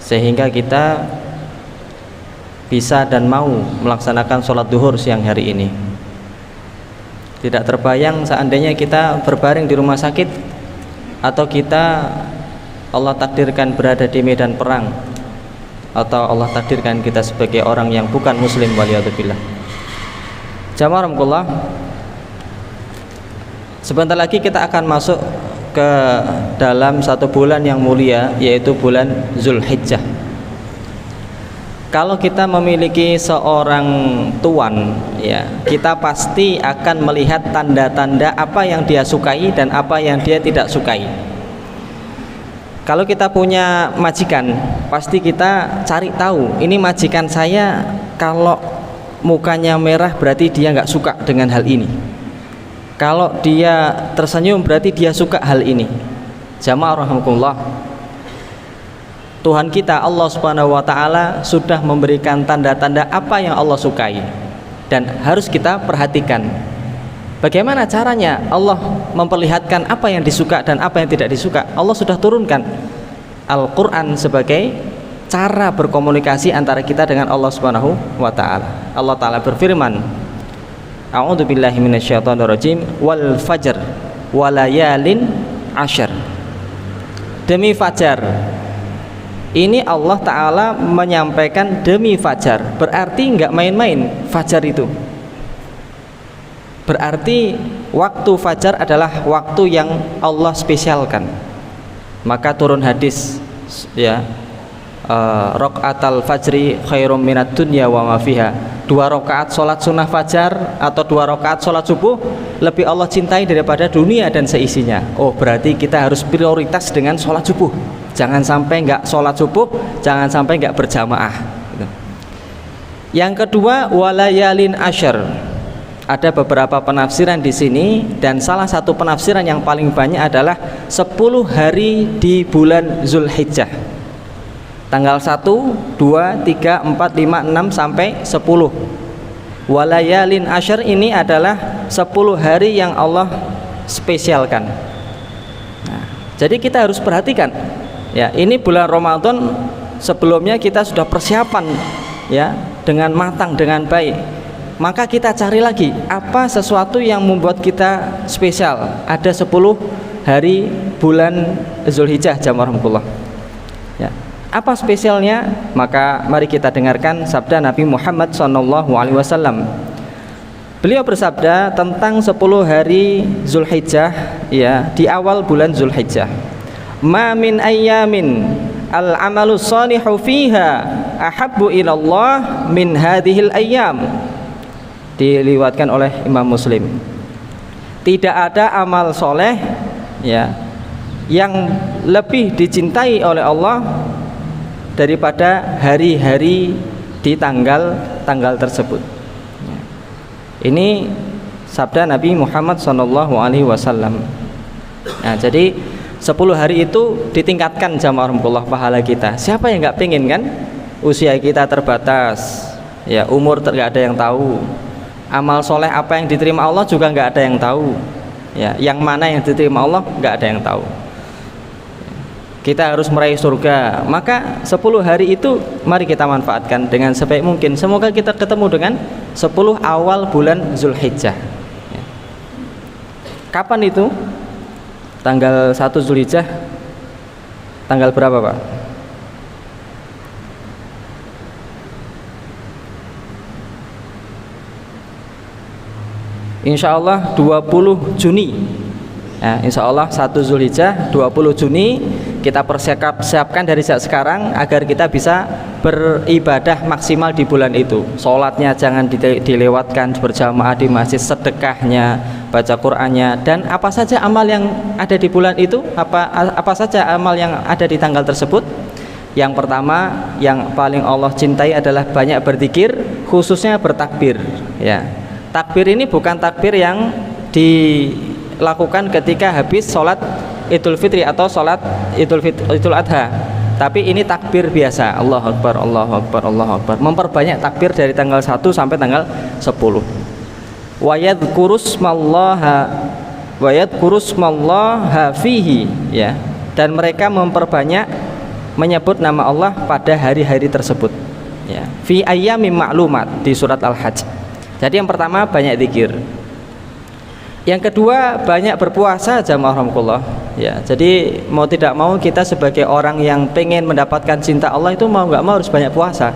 sehingga kita bisa dan mau melaksanakan sholat duhur siang hari ini. Tidak terbayang seandainya kita berbaring di rumah sakit, atau kita Allah takdirkan berada di medan perang, atau Allah takdirkan kita sebagai orang yang bukan muslim, waliyadzubillah. Jamaah rahmatullah, sebentar lagi kita akan masuk ke dalam satu bulan yang mulia, yaitu bulan Zulhijjah. Kalau kita memiliki seorang tuan, ya, kita pasti akan melihat tanda-tanda apa yang dia sukai dan apa yang dia tidak sukai. Kalau kita punya majikan, pasti kita cari tahu, ini majikan saya kalau mukanya merah berarti dia nggak suka dengan hal ini. Kalau dia tersenyum berarti dia suka hal ini. Jamaah rahimakumullah, Tuhan kita Allah Subhanahu wa taala sudah memberikan tanda-tanda apa yang Allah sukai dan harus kita perhatikan. Bagaimana caranya Allah memperlihatkan apa yang disuka dan apa yang tidak disuka? Allah sudah turunkan Al-Qur'an sebagai cara berkomunikasi antara kita dengan Allah Subhanahu wa taala. Allah taala berfirman, A'udzubillahi minasyaitonirrajim, wal fajr walayalin asyr. Demi fajar. Ini Allah Ta'ala menyampaikan demi fajar, berarti nggak main-main fajar itu. Berarti waktu fajar adalah waktu yang Allah spesialkan. Maka turun hadis, ya, raqatal fajri khairum minad dunya wa ma fiha. 2 rakaat sholat sunnah fajar atau 2 rakaat sholat subuh lebih Allah cintai daripada dunia dan seisinya. Oh, berarti kita harus prioritas dengan sholat subuh. Jangan sampai nggak sholat subuh, jangan sampai nggak berjamaah. Yang kedua, walayalin asyr. Ada beberapa penafsiran di sini, dan salah satu penafsiran yang paling banyak adalah 10 hari di bulan Zulhijjah. Tanggal 1, 2, 3, 4, 5, 6 sampai 10. Walayalin asyr ini adalah 10 hari yang Allah spesialkan. Nah, jadi kita harus perhatikan. Ya, ini bulan Ramadan, sebelumnya kita sudah persiapan, ya, dengan matang, dengan baik. Maka kita cari lagi apa sesuatu yang membuat kita spesial. Ada 10 hari bulan Zulhijjah, jamaah rahmatullah. Ya. Apa spesialnya? Maka mari kita dengarkan sabda Nabi Muhammad SAW. Beliau bersabda tentang 10 hari Zulhijjah, ya, di awal bulan Zulhijjah. Ma min ayyamin al-amalu shalihu fiha ahabbu ilallah min hadhil ayyam. Diriwayatkan oleh Imam Muslim. Tidak ada amal soleh, ya, yang lebih dicintai oleh Allah daripada hari-hari di tanggal tersebut. Ini sabda Nabi Muhammad SAW. Nah, jadi 10 hari itu ditingkatkan, jamaah rahmatullah, pahala kita. Siapa yang nggak pengen, kan? Usia kita terbatas, ya, umur nggak ada yang tahu. Amal soleh apa yang diterima Allah juga nggak ada yang tahu, ya, yang mana yang diterima Allah nggak ada yang tahu. Kita harus meraih surga. Maka 10 hari itu mari kita manfaatkan dengan sebaik mungkin. Semoga kita ketemu dengan 10 awal bulan Zulhijjah. Kapan itu? Tanggal 1 Zulhijjah. Tanggal berapa, Pak? Insya Allah 20 Juni. Ya, insya Allah 1 Zulhijjah 20 Juni kita persiapkan dari sekarang agar kita bisa beribadah maksimal di bulan itu. Sholatnya jangan dilewatkan, berjamaah di masjid, sedekahnya, baca Qur'annya, dan apa saja amal yang ada di bulan itu, apa saja amal yang ada di tanggal tersebut. Yang pertama yang paling Allah cintai adalah banyak berzikir, khususnya bertakbir, ya. Takbir ini bukan takbir yang dilakukan ketika habis sholat Idul Fitri atau sholat Idul Adha, tapi ini takbir biasa. Allahu Akbar, Allahu Akbar, Allahu Akbar. Memperbanyak takbir dari tanggal 1 sampai tanggal 10. Wa yadhkurusmallaha fihi, ya. Dan mereka memperbanyak menyebut nama Allah pada hari-hari tersebut. Ya, fi ayyamin ma'lumat di surat Al-Hajj. Jadi yang pertama banyak zikir. Yang kedua banyak berpuasa jamaah rahmatullah. Ya, jadi mau tidak mau kita sebagai orang yang pengen mendapatkan cinta Allah itu mau nggak mau harus banyak puasa.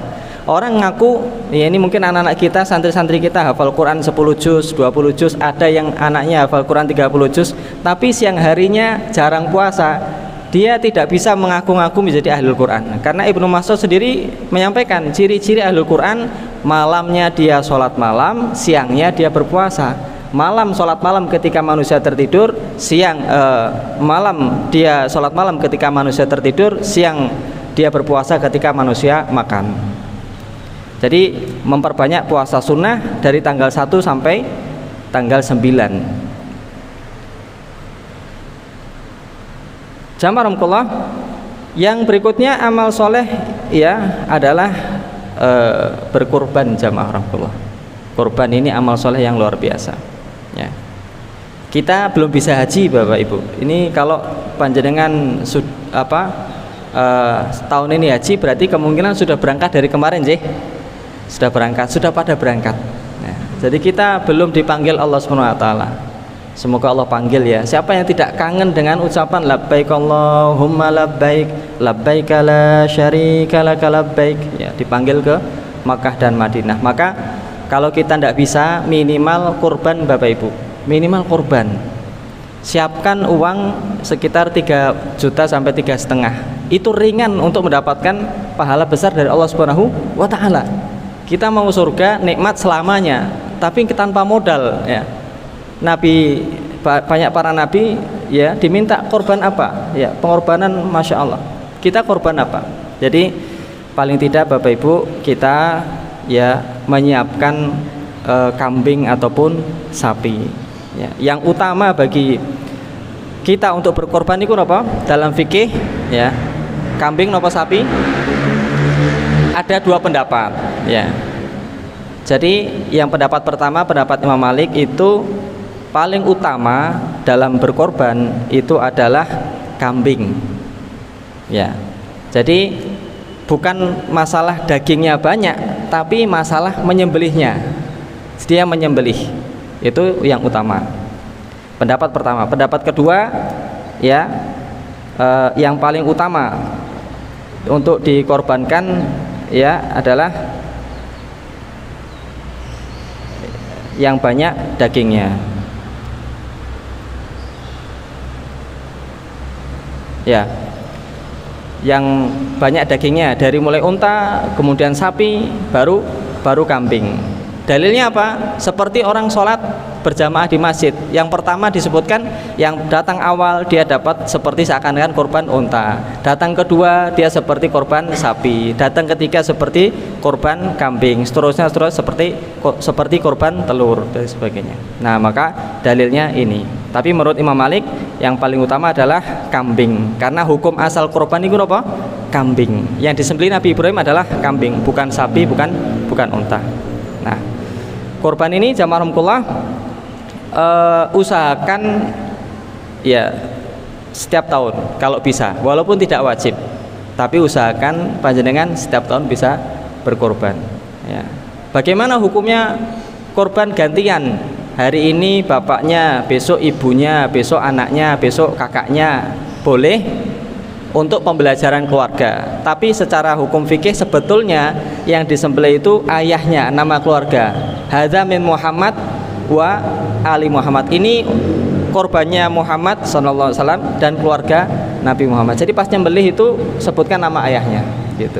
Orang ngaku, ya ini mungkin anak-anak kita, santri-santri kita hafal Quran 10 juz, 20 juz, ada yang anaknya hafal Quran 30 juz, tapi siang harinya jarang puasa. Dia tidak bisa mengaku-ngaku menjadi ahlul Quran. Karena Ibnu Mas'ud sendiri menyampaikan ciri-ciri ahlul Quran, malamnya dia sholat malam, siangnya dia berpuasa. Malam sholat malam ketika manusia tertidur, malam dia sholat malam ketika manusia tertidur, siang dia berpuasa ketika manusia makan. Jadi memperbanyak puasa sunnah dari tanggal 1 sampai tanggal 9. Jamaah rahmatullah, yang berikutnya amal soleh ya adalah berkurban jamaah rahmatullah. Kurban ini amal soleh yang luar biasa. Ya. Kita belum bisa haji Bapak Ibu. Ini kalau panjenengan tahun ini haji berarti kemungkinan sudah berangkat dari kemarin sih. Sudah berangkat, sudah pada berangkat. Nah, jadi kita belum dipanggil Allah SWT. Semoga Allah panggil ya. Siapa yang tidak kangen dengan ucapan labbaik Allahumma labbaik, labbaik la syarika laka labbaik, ya, dipanggil ke Makkah dan Madinah. Maka kalau kita tidak bisa, minimal kurban Bapak Ibu, minimal kurban. Siapkan uang sekitar 3 juta sampai 3,5. Itu ringan untuk mendapatkan pahala besar dari Allah Subhanahu wa taala. Kita mau surga nikmat selamanya, tapi tanpa modal ya. Nabi, banyak para nabi ya diminta korban apa? Ya, pengorbanan Masya Allah. Kita korban apa? Jadi paling tidak Bapak Ibu kita ya menyiapkan kambing ataupun sapi. Ya, yang utama bagi kita untuk berkorban itu apa? Dalam fikih ya, kambing napa sapi? Ada 2 pendapat ya. Jadi yang pendapat pertama, pendapat Imam Malik itu paling utama dalam berkorban itu adalah kambing ya. Jadi bukan masalah dagingnya banyak, tapi masalah menyembelihnya. Dia menyembelih itu yang utama. Pendapat pertama. Pendapat kedua ya, yang paling utama untuk dikorbankan ya adalah yang banyak dagingnya. Ya, yang banyak dagingnya, dari mulai unta, kemudian sapi, baru kambing. Dalilnya apa? Seperti orang sholat berjamaah di masjid. Yang pertama disebutkan yang datang awal dia dapat seperti seakan-akan korban unta. Datang kedua dia seperti korban sapi. Datang ketiga seperti korban kambing. Seterusnya seperti korban telur dan sebagainya. Nah, maka dalilnya ini. Tapi menurut Imam Malik yang paling utama adalah kambing. Karena hukum asal korban itu apa? Kambing. Yang disembelih Nabi Ibrahim adalah kambing, bukan sapi, bukan unta. Nah, korban ini jamaah rahmatullah, usahakan ya setiap tahun kalau bisa, walaupun tidak wajib, tapi usahakan panjenengan setiap tahun bisa berkorban ya. Bagaimana hukumnya korban gantian? Hari ini bapaknya, besok ibunya, besok anaknya, besok kakaknya, boleh untuk pembelajaran keluarga. Tapi secara hukum fikih sebetulnya yang disembelih itu ayahnya, nama keluarga. Hadza min Muhammad wa ali Muhammad. Ini korbannya Muhammad sallallahu alaihi wasallam dan keluarga Nabi Muhammad. Jadi pas nyembelih itu sebutkan nama ayahnya gitu.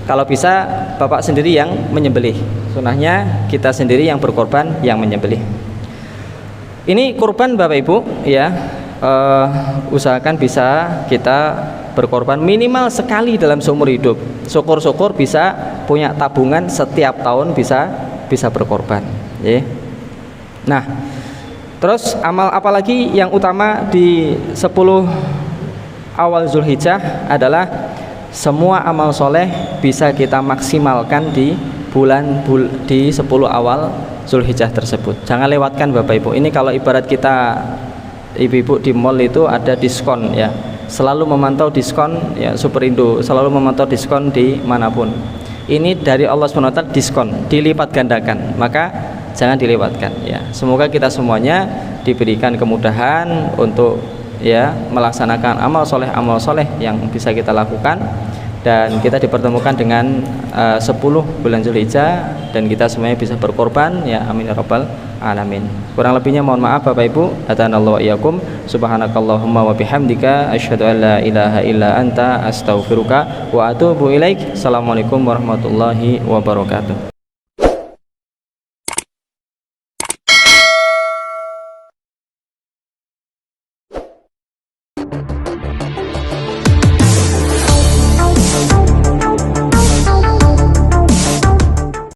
Kalau bisa bapak sendiri yang menyembelih. Sunahnya kita sendiri yang berkorban, yang menyembelih. Ini kurban Bapak Ibu ya. Usahakan bisa kita berkorban minimal sekali dalam seumur hidup. Syukur-syukur bisa punya tabungan setiap tahun bisa berkorban ya. Nah, terus amal apalagi yang utama di 10 awal Zulhijjah adalah semua amal soleh bisa kita maksimalkan di di 10 awal Zulhijjah tersebut. Jangan lewatkan Bapak Ibu. Ini kalau ibarat kita ibu-ibu di mall itu ada diskon ya, selalu memantau diskon ya, Superindo selalu memantau diskon di manapun. Ini dari Allah SWT diskon dilipat gandakan, maka jangan dilewatkan ya. Semoga kita semuanya diberikan kemudahan untuk ya melaksanakan amal soleh yang bisa kita lakukan, dan kita dipertemukan dengan 10 bulan Zulhijjah dan kita semuanya bisa berkorban ya, amin ya rabbal alamin. Kurang lebihnya mohon maaf Bapak Ibu. Hadanallahu wa iyyakum. Subhanakallahumma wa bihamdika asyhadu an la ilaha illa anta astaghfiruka wa atubu ilaik. Assalamualaikum warahmatullahi wabarakatuh.